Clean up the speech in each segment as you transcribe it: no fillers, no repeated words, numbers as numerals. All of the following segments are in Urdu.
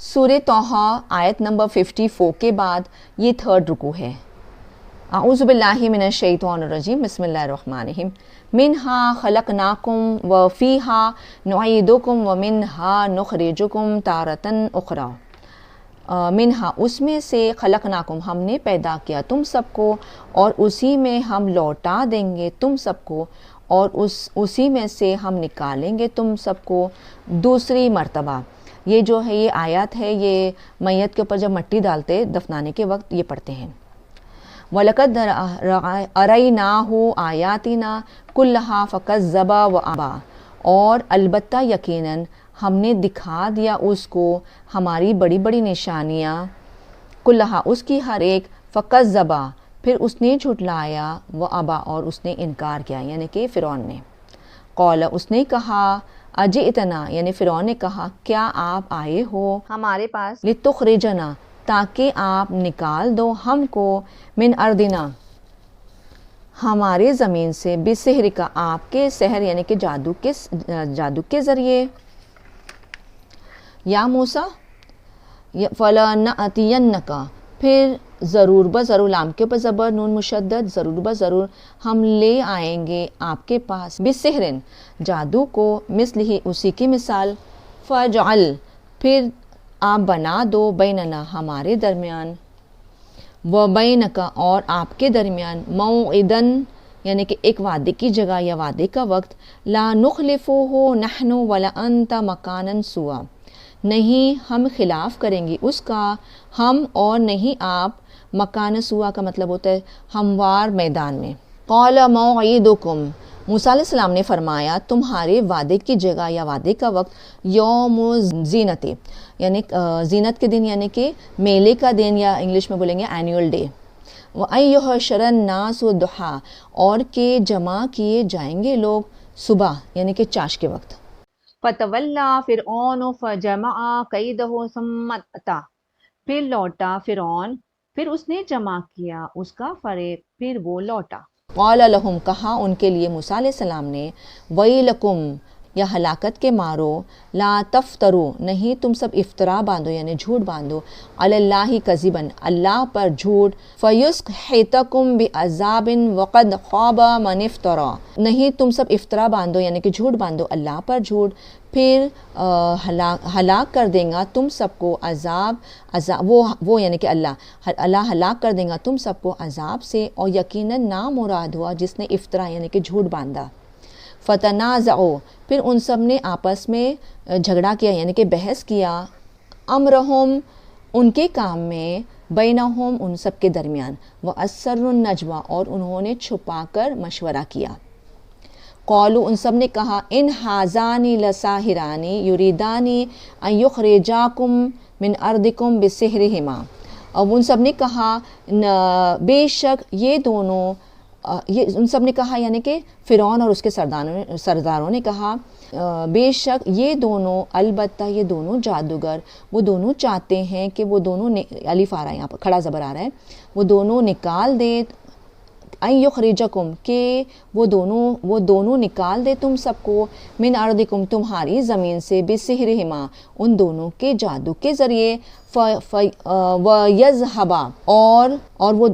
سورہ طٰہٰ آیت نمبر 54 کے بعد یہ تھرڈ رکوع ہے۔ اعوذ باللہ من الشیطان الرجیم، بسم اللہ الرحمن الرحیم۔ منہا خلقناکم وفیہا نعیدکم ومنہا نخرجکم تارۃ اخری۔ منہا اس میں سے، خلقناکم ہم نے پیدا کیا تم سب کو، اور اسی میں ہم لوٹا دیں گے تم سب کو، اور اسی میں سے ہم نکالیں گے تم سب کو دوسری مرتبہ۔ یہ جو ہے یہ آیات ہے، یہ میت کے اوپر جب مٹی ڈالتے دفنانے کے وقت یہ پڑھتے ہیں۔ وَلَقَدْ أَرَيْنَاهُ آيَاتِنَا كُلَّهَا فَكَذَّبَ وَأَبَى، اور البتہ یقیناً ہم نے دکھا دیا اس کو ہماری بڑی بڑی نشانیاں، کلہا اس کی ہر ایک، فَكَذَّبَ پھر اس نے جھٹلایا، وَأَبَى اور اس نے انکار کیا، یعنی کہ فرعون نے۔ قال اس نے کہا، اجئتنا یعنی فرعون نے کہا، کیا آپ آئے ہو ہمارے پاس، لتخرجنا تاکہ آپ نکال دو ہم کو، من ارضنا ہمارے زمین سے، بسحرک آپ کے سحر یعنی کہ جادو کے ذریعے، یا موسیٰ، فلنأتینک پھر ضرور بضرور، لام کے اوپر زبر نون مشدد، ضرور بضرور ہم لے آئیں گے آپ کے پاس، بسحرن جادو کو، مثلہ اسی کی مثال، فجعل پھر آپ بنا دو، بیننا ہمارے درمیان، و بینک اور آپ کے درمیان، موعدن یعنی کہ ایک وعدے کی جگہ یا وعدے کا وقت، لا نخلفہ نحن ولا انت مکانا سوا نہیں ہم خلاف کریں گے اس کا، ہم اور نہیں آپ، مکان سوا کا مطلب ہوتا ہے ہموار میدان میں۔ قال موعدکم موسیٰ علیہ السلام نے فرمایا تمہارے وعدے کی جگہ یا وعدے کا وقت، یوم زینت یعنی زینت کے دن یعنی کہ میلے کا دن، یا انگلش میں بولیں گے اینیول ڈے، وَأَن يُحْشَرَ النَّاسُ ضُحًى اور کہ جمع کیے جائیں گے لوگ صبح یعنی کہ چاش کے وقت۔ فَتَوَلَّىٰ فِرْعَوْنُ فَجَمَعَ كَيْدَهُ ثُمَّ أَتَىٰ پھر لوٹا فرعون، پھر اس نے جمع کیا اس کا فریب، پھر وہ لوٹا۔ قال لہم کہا ان کے لیے موسیٰ علیہ السلام نے، ویلکم یا ہلاکت کے مارو، لا تفترو نہیں تم سب افطرا باندھو یعنی جھوٹ باندھو، علی اللہ کذبا اللہ پر جھوٹ، فیسحتکم بعذاب وقد خاب من افترا نہیں تم سب افطرا باندھو یعنی کہ جھوٹ باندھو اللہ پر جھوٹ، پھر ہلاک کر دیں گا تم سب کو عذاب وہ یعنی کہ اللہ ہلاک کر دیں گا تم سب کو عذاب سے، اور یقیناً نامراد ہوا جس نے افطرا یعنی کہ جھوٹ باندھا۔ فتنازعوا پھر ان سب نے آپس میں جھگڑا کیا یعنی کہ بحث کیا، امرہم ان کے کام میں، بینہم ان سب کے درمیان، واسروا النجوى اور انہوں نے چھپا کر مشورہ کیا۔ قالوا ان سب نے کہا، ان ھذان لساحران یریدان ان یخرجاکم من ارضکم بسحرہما اب ان سب نے کہا بے شک یہ دونوں، ان سب نے کہا یعنی کہ فرعون اور اس کے سرداروں نے کہا، بے شک یہ دونوں، البتہ یہ دونوں جادوگر، وہ دونوں چاہتے ہیں کہ وہ دونوں الف آ رہا ہے یہاں پر کھڑا زبر آ رہا ہے، وہ دونوں نکال دے، ان یخرجکم کہ وہ دونوں نکال دے تم سب کو، من ارضکم تمہاری زمین سے، بسحرہما ان دونوں کے جادو کے ذریعے، وَيَذْهَبَا اور وہ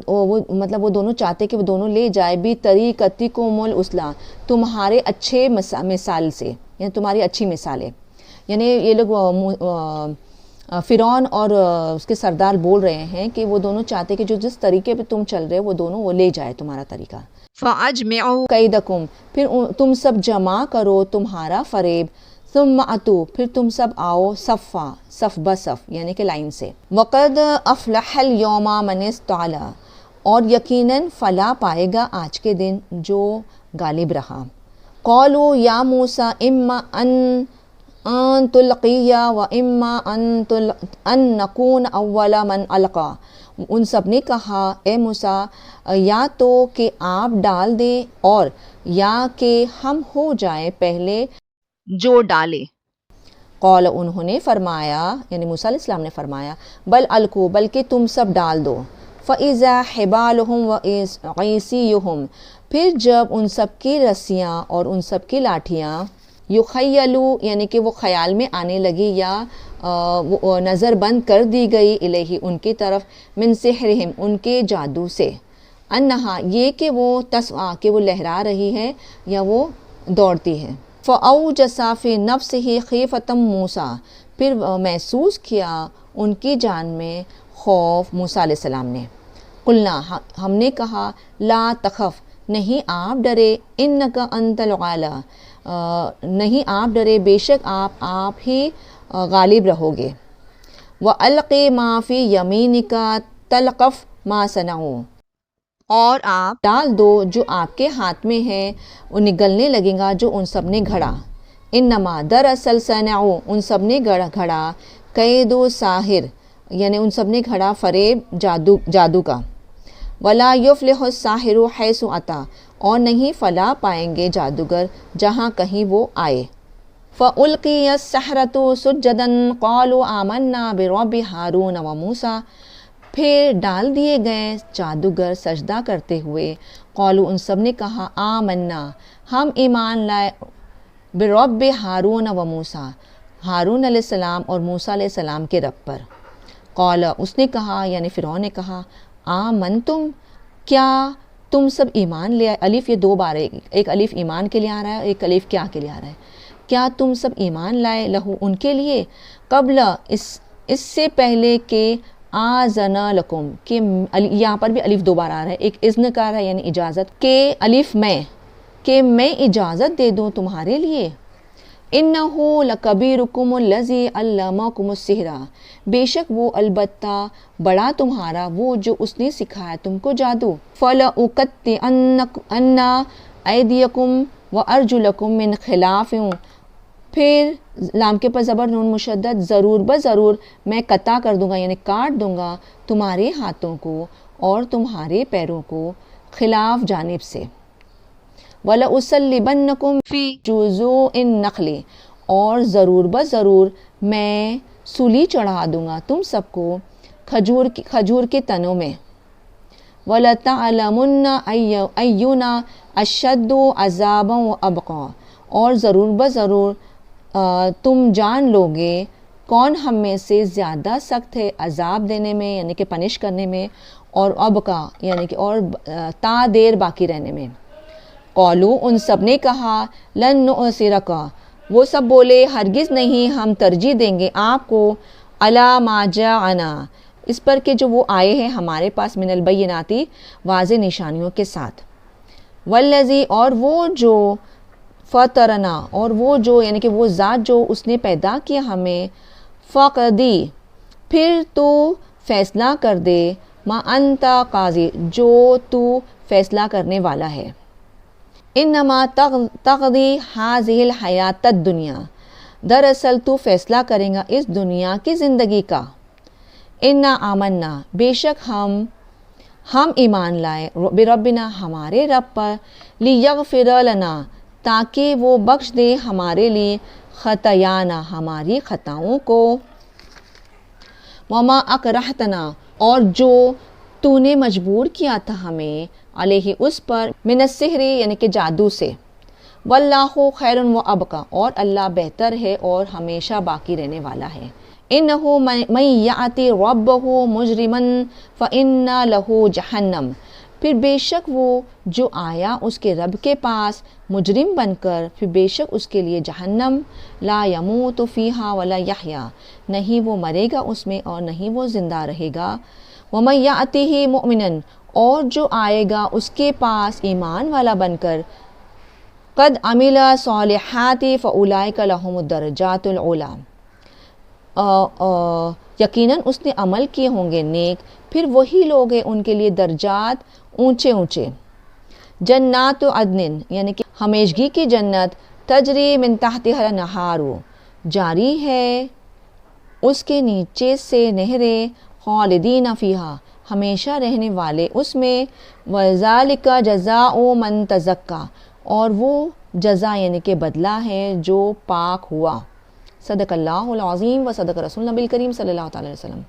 مطلب وہ دونوں چاہتے کہ وہ دونوں لے جائے، بِطَرِيقَتِكُمُ الْأُصْلَىٰ تمہارے اچھے مثال سے، یعنی تمہاری اچھی مثالیں، یعنی یہ لوگ فرعون اور اس کے سردار بول رہے ہیں کہ وہ دونوں چاہتے کہ جو جس طریقے پہ تم چل رہے وہ دونوں وہ لے جائے تمہارا طریقہ۔ فَأَجْمِعُوا كَيْدَكُمْ پھر تم سب جمع کرو تمہارا فریب، ثم اتو پھر تم سب آؤ، صف بصف یعنی کہ لائن سے، وقد افلح اليوم من استعلا اور یقیناً فلاح پائے گا آج کے دن جو غالب رہا۔ قالوا یا موسیٰ اما ان تلقی و اما ان نکون اول من القا ان سب نے کہا اے موسیٰ یا تو کہ آپ ڈال دیں اور یا کہ ہم ہو جائیں پہلے جو ڈالے۔ قال انہوں نے فرمایا یعنی موسیٰ علیہ السلام نے فرمایا، بل القوا بلکہ تم سب ڈال دو، فَإِذَا حِبَالُهُمْ وَعِصِيُّهُمْ پھر جب ان سب کی رسیاں اور ان سب کی لاٹھیاں، یخیلو یعنی کہ وہ خیال میں آنے لگی یا وہ نظر بند کر دی گئی الیہ ان کی طرف من سحرہم ان کے جادو سے، انہا یہ کہ وہ تسعیٰ کہ وہ لہرا رہی ہے یا وہ دوڑتی ہے، فاوجس فی نفسہ خیفۃ موسیٰ پھر محسوس کیا ان کی جان میں خوف موسیٰ علیہ السلام نے، قلنا ہم نے کہا لا تخف نہیں آپ ڈرے، انک انت العالی نہیں آپ ڈرے بے شک آپ ہی غالب رہو گے، وَأَلْقِ مَا فِي يَمِينِكَ تَلْقَفْ مَا صَنَعُوا اور آپ ڈال دو جو آپ کے ہاتھ میں ہے، وہ نگلنے لگے گا جو ان سب نے گھڑا، انما دراصل صنعوا ان سب نے گھڑا قید و ساحر یعنی ان سب نے گھڑا فریب جادو کا، ولا یفلح الساحر حیث اتی اور نہیں فلاح پائیں گے جادوگر جہاں کہیں وہ آئے، فَأُلْقِيَ السَّحَرَةُ سُجَّدًا قَالُوا آمَنَّا بِرَبِّ ہارون وموسیٰ پھر ڈال دیے گئے جادوگر سجدہ کرتے ہوئے، قالوا ان سب نے کہا آمنا ہم ایمان لائے برب ہارون و موسیٰ ہارون علیہ السلام اور موسیٰ علیہ السلام کے رب پر، قال اس نے کہا یعنی فرعون نے کہا آمنتم کیا تم سب ایمان لے آئے، الف یہ دو بار ایک الف ایمان کے لیے آ رہا ہے ایک الف کیا کے لیے آ رہا ہے، کیا تم سب ایمان لائے لہو ان کے لیے، قبل اس سے پہلے کہ آذن لکم کہ یہاں پر بھی الف دو بار آ رہا ہے، ایک اذن کا رہا ہے یعنی اجازت کہ الف میں اجازت دے دوں تمہارے لیے، انہو لکبیرکم الذی علمکم السحر بے شک وہ البتہ بڑا تمہارا وہ جو اس نے سکھایا تم کو جادو، فَلَأُقَطِّعَنَّ أَيْدِيَكُمْ وَأَرْجُلَكُمْ مِنْ خِلَافٍ پھر لام کے پر زبر نون مشدد ضرور بضرور میں قطع کر دوں گا یعنی کاٹ دوں گا تمہارے ہاتھوں کو اور تمہارے پیروں کو خلاف جانب سے، وَلَأُصَلِّبَنَّكُمْ فِي جُذُوعِ النَّخْلِ اور ضرور بضرور میں سولی چڑھا دوں گا تم سب کو کھجور کے تنوں میں، وَلَتَعْلَمُنَّ أَيُّنَا أَشَدُّ عَذَابًا وَأَبْقَىٰ اور ضرور بضرور تم جان لوگے کون ہم میں سے زیادہ سخت ہے عذاب دینے میں یعنی کہ پنش کرنے میں، اور ابقا یعنی کہ اور تا دیر باقی رہنے میں، قالو ان سب نے کہا لن نؤثرک وہ سب بولے ہرگز نہیں ہم ترجیح دیں گے آپ کو، علی ما جاءنا اس پر کہ جو وہ آئے ہیں ہمارے پاس، من البیناتی واضح نشانیوں کے ساتھ، والذی اور وہ جو فطرنا اور وہ جو یعنی کہ وہ ذات جو اس نے پیدا کیا ہمیں، فقدی پھر تو فیصلہ کر دے، ما انت قاضی جو تو فیصلہ کرنے والا ہے، انما تقضی ہذہ الحیات الدنیا دراصل تو فیصلہ کرے گا اس دنیا کی زندگی کا، انا آمنا بے شک ہم ایمان لائے بربنا ہمارے رب پر، لیغفر لنا تاکہ وہ بخش دے ہمارے لیے، خطایانا ہماری خطاؤں کو، وما اکرہتنا اور جو تو نے مجبور کیا تھا ہمیں، علیہ اس پر، من السحر یعنی کہ جادو سے، واللہ خیر و ابقا اور اللہ بہتر ہے اور ہمیشہ باقی رہنے والا ہے، انہ من یاتی ربہ مجرما فان لہ جہنم پھر بے شک وہ جو آیا اس کے رب کے پاس مجرم بن کر، پھر بے شک اس کے لیے جہنم، لا یموت فیہا ولا یحیا نہیں وہ مرے گا اس میں اور نہیں وہ زندہ رہے گا، ومن یأتہ مؤمنا اور جو آئے گا اس کے پاس ایمان والا بن کر، قد عمل صالحات فاولئک لہم الدرجات العلی یقیناً اس نے عمل کیے ہوں گے نیک پھر وہی لوگ ہیں ان کے لیے درجات اونچے اونچے، جنات عدن یعنی کہ ہمیشگی کی جنت، تجری من تحتها الانہار جاری ہے اس کے نیچے سے نہریں، خالدین فیہا ہمیشہ رہنے والے اس میں، وذالک جزاء من تزکا اور وہ جزا یعنی کہ بدلہ ہے جو پاک ہوا، صدق اللہ العظیم و صدق رسول نبی کریم صلی اللہ تعالی علیہ وسلم۔